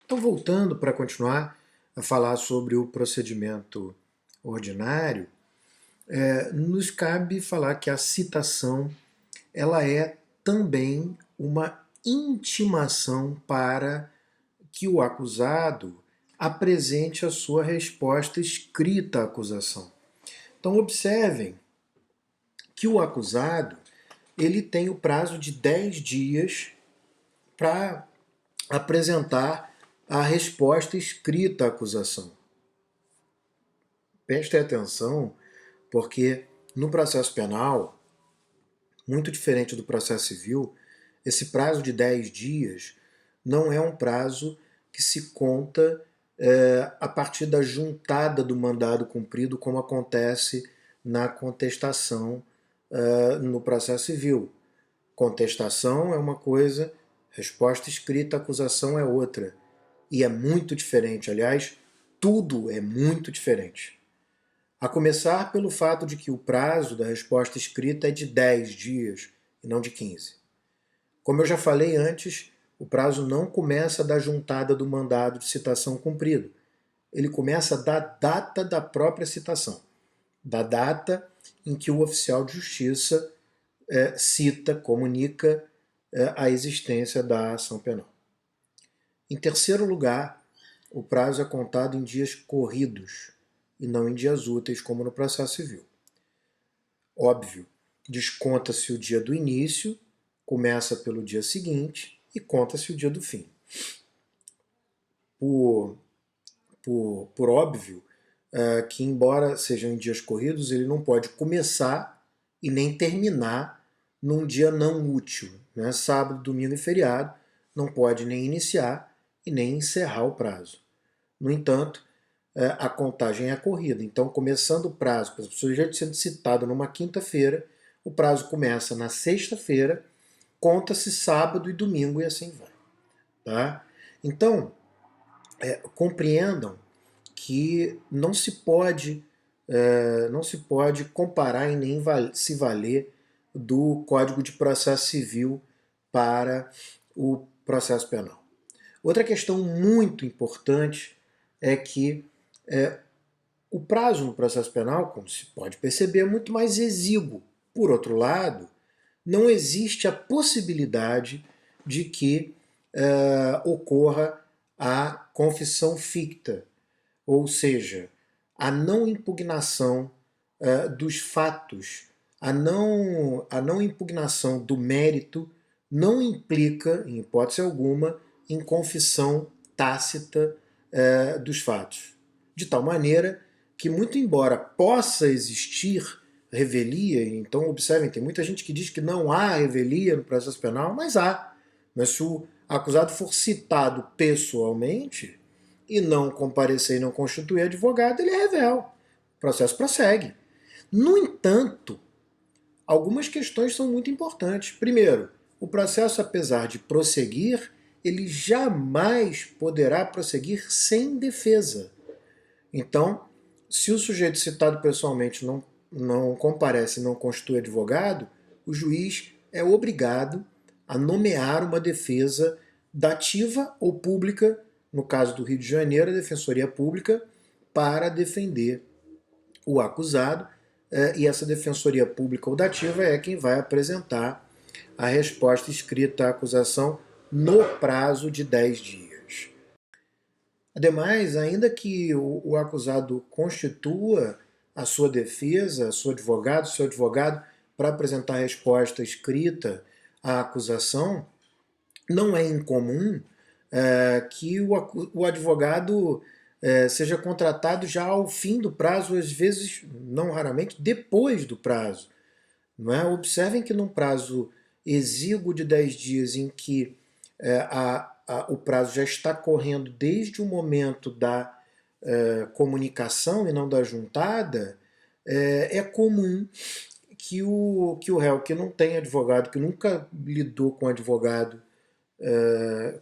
Então, voltando para continuar a falar sobre o procedimento ordinário, nos cabe falar que a citação ela é também uma intimação para que o acusado apresente a sua resposta escrita à acusação. Então, observem que o acusado ele tem o prazo de 10 dias para apresentar a resposta escrita à acusação. Prestem atenção, porque no processo penal, muito diferente do processo civil, esse prazo de 10 dias não é um prazo que se conta a partir da juntada do mandado cumprido, como acontece na contestação no processo civil. Contestação é uma coisa, resposta escrita à acusação é outra. E é muito diferente, aliás, tudo é muito diferente. A começar pelo fato de que o prazo da resposta escrita é de 10 dias e não de 15. Como eu já falei antes, o prazo não começa da juntada do mandado de citação cumprido. Ele começa da data da própria citação, da data em que o oficial de justiça cita, comunica a existência da ação penal. Em terceiro lugar, o prazo é contado em dias corridos e não em dias úteis, como no processo civil. Óbvio, desconta-se o dia do início, começa pelo dia seguinte e conta-se o dia do fim. Por óbvio, que embora sejam em dias corridos, ele não pode começar e nem terminar num dia não útil. Né? Sábado, domingo e feriado não pode nem iniciar e nem encerrar o prazo. No entanto, a contagem é corrida. Então, começando o prazo, para o sujeito sendo citado numa quinta-feira, o prazo começa na sexta-feira, conta-se sábado e domingo e assim vai. Tá? Então, compreendam que não se pode comparar e nem se valer do Código de Processo Civil para o processo penal. Outra questão muito importante é que o prazo no processo penal, como se pode perceber, é muito mais exíguo. Por outro lado, não existe a possibilidade de que ocorra a confissão ficta, ou seja, a não impugnação dos fatos, a não impugnação do mérito não implica, em hipótese alguma, em confissão tácita dos fatos. De tal maneira que, muito embora possa existir revelia, então observem, tem muita gente que diz que não há revelia no processo penal, mas há. Mas se o acusado for citado pessoalmente e não comparecer e não constituir advogado, ele é rével. O processo prossegue. No entanto, algumas questões são muito importantes. Primeiro, o processo, apesar de prosseguir, ele jamais poderá prosseguir sem defesa. Então, se o sujeito citado pessoalmente não comparece, não constitui advogado, o juiz é obrigado a nomear uma defesa dativa ou pública, no caso do Rio de Janeiro, a Defensoria Pública, para defender o acusado, e essa Defensoria Pública ou dativa é quem vai apresentar a resposta escrita à acusação no prazo de 10 dias. Ademais, ainda que o acusado constitua a sua defesa, seu advogado, para apresentar a resposta escrita à acusação, não é incomum que o advogado seja contratado já ao fim do prazo, às vezes, não raramente, depois do prazo. Não é? Observem que num prazo exíguo de 10 dias em que o prazo já está correndo desde o momento da comunicação e não da juntada, é comum que o réu que não tem advogado, que nunca lidou com advogado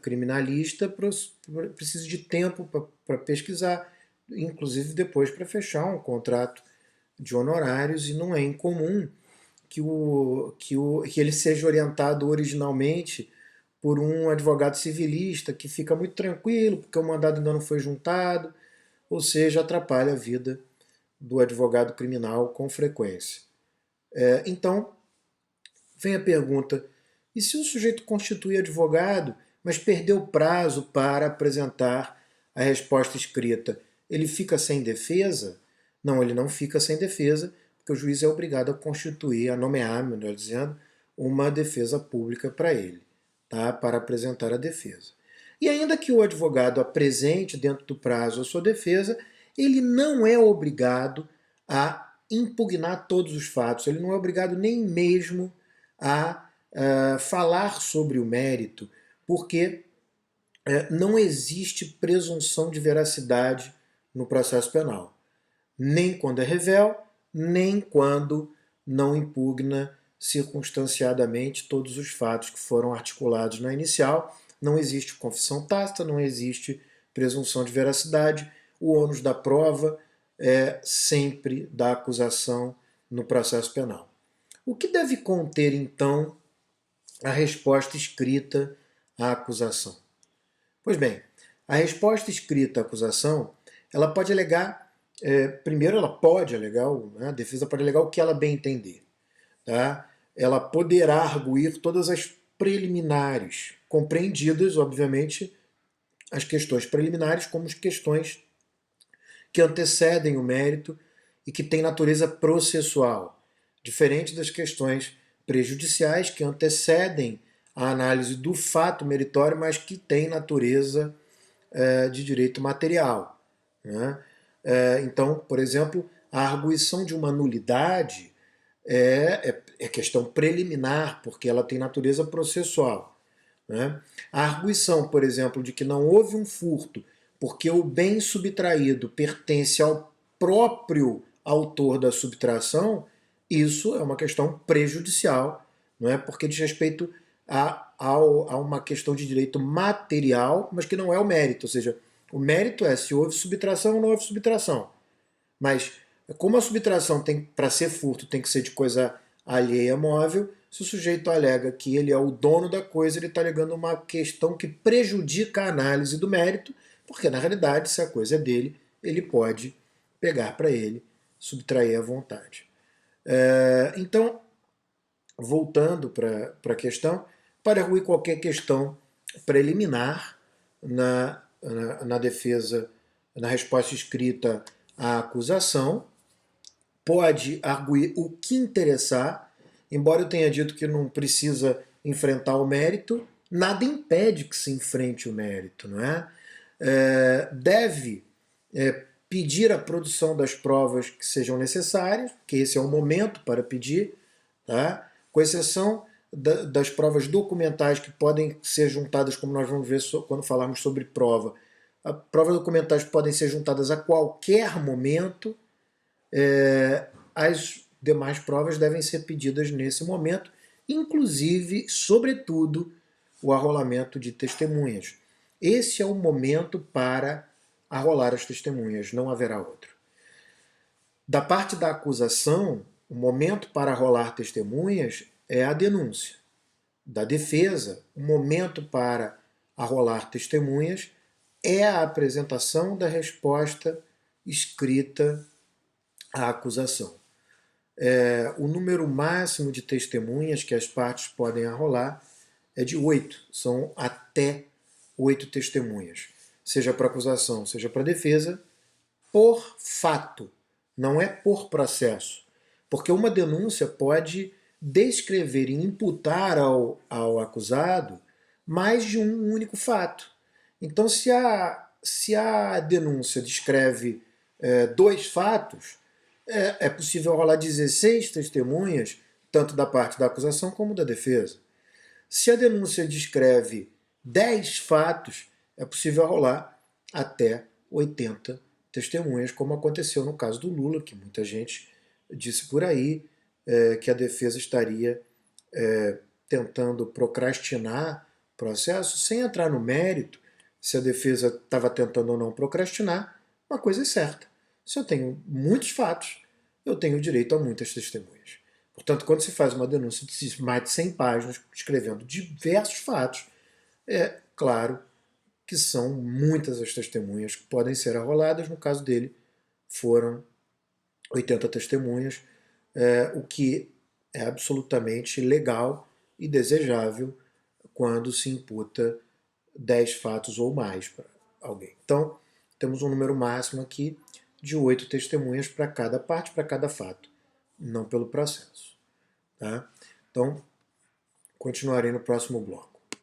criminalista, precise de tempo para pesquisar, inclusive depois para fechar um contrato de honorários, e não é incomum que ele seja orientado originalmente por um advogado civilista que fica muito tranquilo porque o mandado ainda não foi juntado, ou seja, atrapalha a vida do advogado criminal com frequência. Então, vem a pergunta, e se o sujeito constitui advogado, mas perdeu o prazo para apresentar a resposta escrita, ele fica sem defesa? Não, ele não fica sem defesa, porque o juiz é obrigado a constituir, a nomear, melhor dizendo, uma defesa pública para ele, tá? Para apresentar a defesa. E ainda que o advogado apresente dentro do prazo a sua defesa, ele não é obrigado a impugnar todos os fatos, ele não é obrigado nem mesmo a falar sobre o mérito, porque não existe presunção de veracidade no processo penal, nem quando é revel, nem quando não impugna circunstanciadamente todos os fatos que foram articulados na inicial. Não existe confissão tácita, não existe presunção de veracidade, o ônus da prova é sempre da acusação no processo penal. O que deve conter, então, a resposta escrita à acusação? Pois bem, a resposta escrita à acusação, ela pode alegar, primeiro ela pode alegar, a defesa pode alegar o que ela bem entender. Tá? Ela poderá arguir todas as preliminares, compreendidas, obviamente, as questões preliminares como as questões que antecedem o mérito e que têm natureza processual, diferente das questões prejudiciais que antecedem a análise do fato meritório, mas que têm natureza de direito material. Né? Então, por exemplo, a arguição de uma nulidade é questão preliminar, porque ela tem natureza processual. Né? A arguição, por exemplo, de que não houve um furto porque o bem subtraído pertence ao próprio autor da subtração, isso é uma questão prejudicial, não é? Porque diz respeito a uma questão de direito material, mas que não é o mérito. Ou seja, o mérito é se houve subtração ou não houve subtração. Mas como a subtração para ser furto tem que ser de coisa alheia móvel, se o sujeito alega que ele é o dono da coisa, ele está alegando uma questão que prejudica a análise do mérito, porque na realidade, se a coisa é dele, ele pode pegar para ele, subtrair à vontade. Então, voltando para a questão, para arguir qualquer questão preliminar na defesa, na resposta escrita à acusação, pode arguir o que interessar, embora eu tenha dito que não precisa enfrentar o mérito, nada impede que se enfrente o mérito, não é? Deve pedir a produção das provas que sejam necessárias, que esse é o momento para pedir, tá? Com exceção das provas documentais que podem ser juntadas, como nós vamos ver quando falarmos sobre prova. As provas documentais podem ser juntadas a qualquer momento, as demais provas devem ser pedidas nesse momento, inclusive, sobretudo, o arrolamento de testemunhas. Esse é o momento para arrolar as testemunhas, não haverá outro. Da parte da acusação, o momento para arrolar testemunhas é a denúncia. Da defesa, o momento para arrolar testemunhas é a apresentação da resposta escrita à acusação. O número máximo de testemunhas que as partes podem arrolar é de 8, são até 8 testemunhas, seja para acusação, seja para defesa, por fato, não é por processo. Porque uma denúncia pode descrever e imputar ao acusado mais de um único fato. Então, se a denúncia descreve 2 fatos, é possível rolar 16 testemunhas, tanto da parte da acusação como da defesa. Se a denúncia descreve 10 fatos, é possível rolar até 80 testemunhas, como aconteceu no caso do Lula, que muita gente disse por aí que a defesa estaria tentando procrastinar o processo, sem entrar no mérito se a defesa estava tentando ou não procrastinar. Uma coisa é certa: se eu tenho muitos fatos, eu tenho direito a muitas testemunhas. Portanto, quando se faz uma denúncia de mais de 100 páginas, escrevendo diversos fatos, É claro que são muitas as testemunhas que podem ser arroladas. No caso dele, foram 80 testemunhas, o que é absolutamente legal e desejável quando se imputa 10 fatos ou mais para alguém. Então, temos um número máximo aqui de 8 testemunhas para cada parte, para cada fato, não pelo processo. Tá? Então, continuarei no próximo bloco.